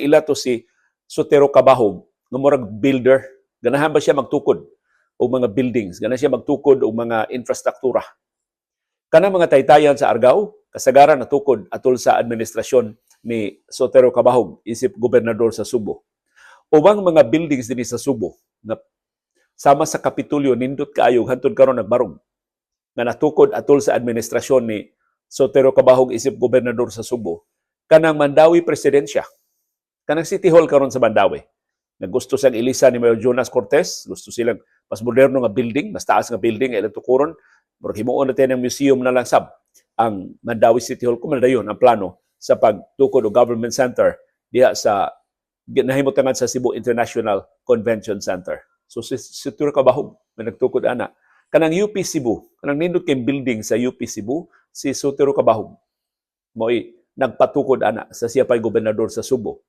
giila to si Sotero Cabahog, nga murag builder. Ganahan ba siya magtukod o mga buildings? Ganahan siya magtukod o mga infrastruktura? Kanang mga taytayan sa Argao, kasagaran natukod atol sa administrasyon ni Sotero Cabahog, isip gobernador sa Subo. Ubang mga buildings din sa Subo, na sama sa Kapitulyo, nindot kaayog, hantod karon nagbarog, na natukod atol sa administrasyon ni Sotero Cabahog, isip gobernador sa Subo. Kanang Mandawi Presidensya, kanang City Hall karon sa Mandawi. Gusto siyang ilisa ni Mayor Jonas Cortez, gusto silang mas moderno nga building, mas taas nga building, ilang tukuron, pero himuon natin ng museum na lang sab ang Mandawi City Hall. Kung dayon ang plano sa pagtukod o government center diha sa nahimutangan sa Cebu International Convention Center. So si Sotero Cabahog may nagtukod ana. Kanang UP Cebu, kanang nindot kay building sa UP Cebu, si Sotero Cabahog mo'y nagpatukod ana sa siya pa'y gobernador sa Subo.